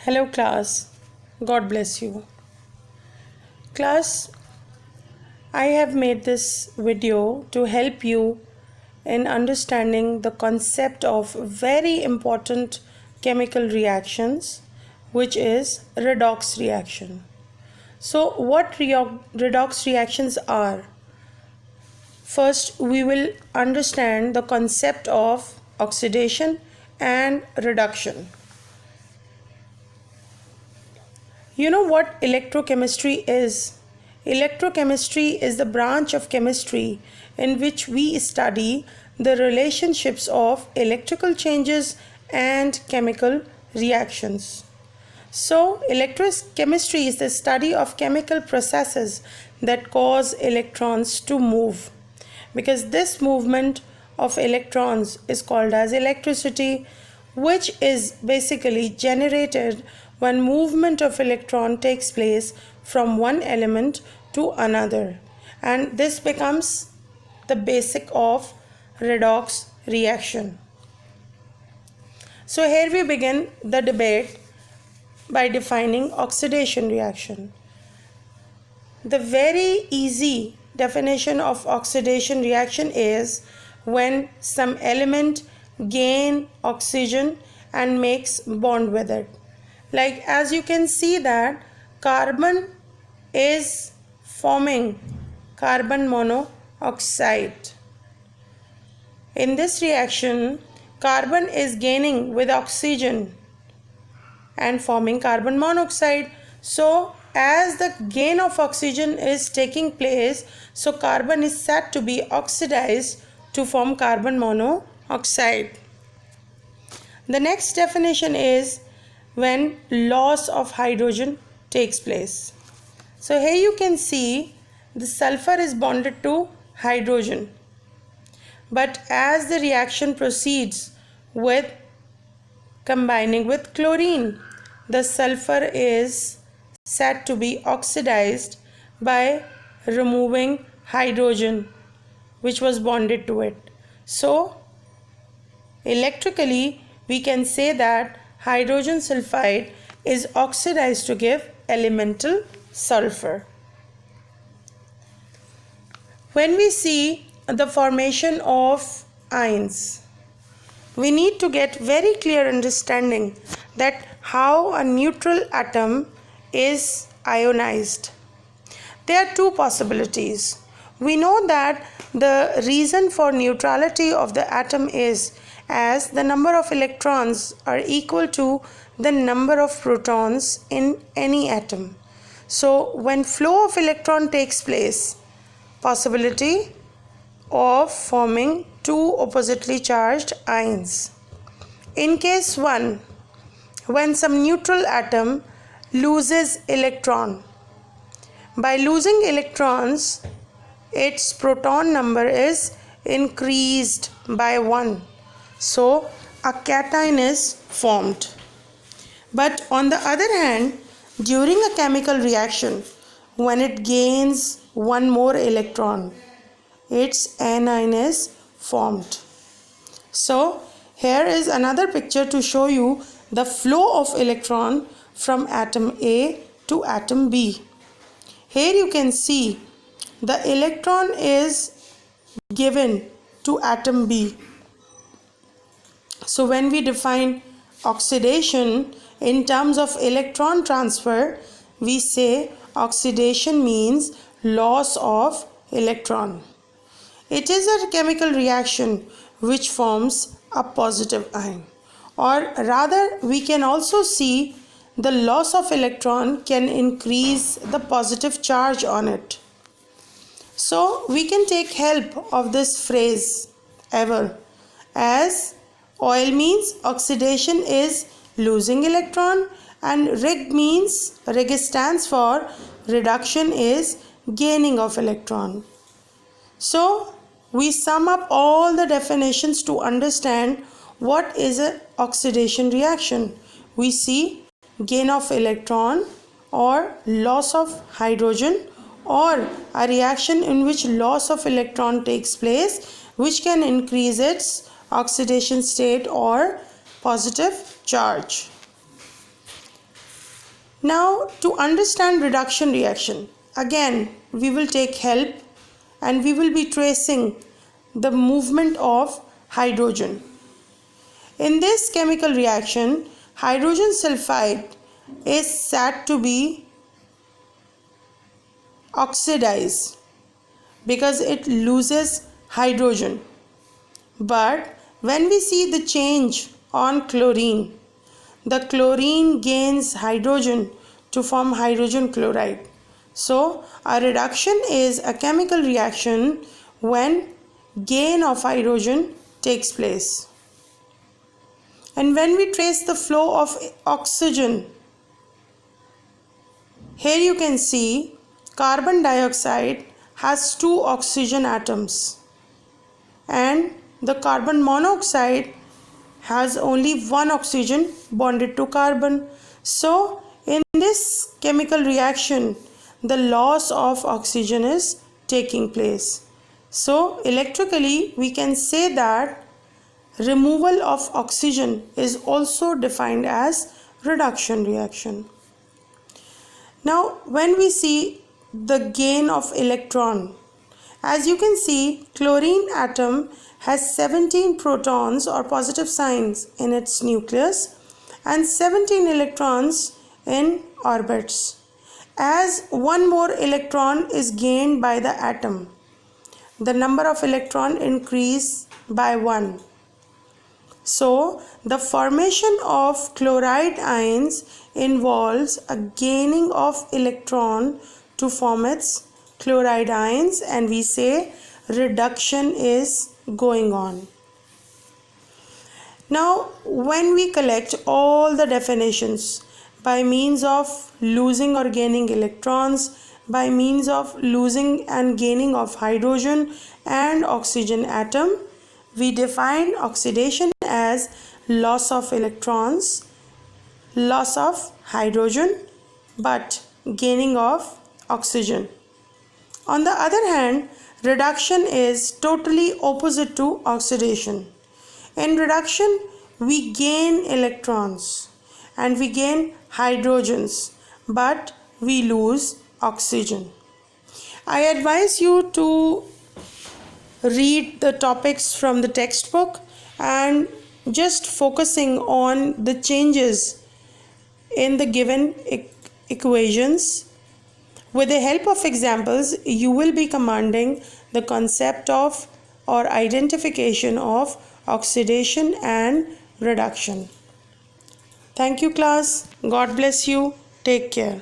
Hello class, God bless you. Class, I have made this video to help you in understanding the concept of very important chemical reactions, which is redox reaction. So what redox reactions are? First, we will understand the concept of oxidation and reduction. You know what electrochemistry is? Electrochemistry is the branch of chemistry in which we study the relationships of electrical changes and chemical reactions. So, electrochemistry is the study of chemical processes that cause electrons to move. Because this movement of electrons is called as electricity, which is basically generated when movement of electron takes place from one element to another, and this becomes the basic of redox reaction. So here we begin the debate by defining oxidation reaction. The very easy definition of oxidation reaction is when some element gain oxygen and makes bond with it. Like as you can see that carbon is forming carbon monoxide. In this reaction, carbon is gaining with oxygen and forming carbon monoxide. So as the gain of oxygen is taking place, so carbon is said to be oxidized to form carbon monoxide. The next definition is when loss of hydrogen takes place. So here you can see the sulfur is bonded to hydrogen, but as the reaction proceeds with combining with chlorine, the sulfur is said to be oxidized by removing hydrogen which was bonded to it. So electrically we can say that hydrogen sulfide is oxidized to give elemental sulfur. When we see the formation of ions, we need to get very clear understanding that how a neutral atom is ionized. There are two possibilities. We know that the reason for neutrality of the atom is as the number of electrons are equal to the number of protons in any atom. So when flow of electron takes place, possibility of forming two oppositely charged ions. In case 1, when some neutral atom loses electron, by losing electrons, its proton number is increased by 1. So a cation is formed. But on the other hand, during a chemical reaction, when it gains one more electron, its anion is formed. So here is another picture to show you the flow of electron from atom A to atom B. Here you can see the electron is given to atom B. So when we define oxidation in terms of electron transfer, we say oxidation means loss of electron. It is a chemical reaction which forms a positive ion, or rather we can also see the loss of electron can increase the positive charge on it. So we can take help of this phrase ever, as oil means oxidation is losing electron, and reg stands for reduction is gaining of electron. So we sum up all the definitions to understand what is an oxidation reaction. We see gain of electron or loss of hydrogen, or a reaction in which loss of electron takes place, which can increase its oxidation state or positive charge. Now, to understand reduction reaction, again we will take help and we will be tracing the movement of hydrogen. In this chemical reaction, hydrogen sulfide is said to be oxidized because it loses hydrogen. But when we see the change on chlorine, the chlorine gains hydrogen to form hydrogen chloride. So a reduction is a chemical reaction when gain of hydrogen takes place. And when we trace the flow of oxygen, here you can see carbon dioxide has 2 oxygen atoms and the carbon monoxide has only 1 oxygen bonded to carbon. So in this chemical reaction, the loss of oxygen is taking place. So electrically we can say that removal of oxygen is also defined as reduction reaction. Now when we see the gain of electron, as you can see, chlorine atom has 17 protons or positive signs in its nucleus and 17 electrons in orbits. As one more electron is gained by the atom, the number of electrons increase by 1. So the formation of chloride ions involves a gaining of electron to form its chloride ions, and we say reduction is going on. Now when we collect all the definitions by means of losing or gaining electrons, by means of losing and gaining of hydrogen and oxygen atom, we define oxidation as loss of electrons, loss of hydrogen, but gaining of oxygen. On the other hand, reduction is totally opposite to oxidation. In reduction, we gain electrons and we gain hydrogens, but we lose oxygen. I advise you to read the topics from the textbook and just focusing on the changes in the given equations. With the help of examples, you will be commanding the concept of or identification of oxidation and reduction. Thank you, class. God bless you. Take care.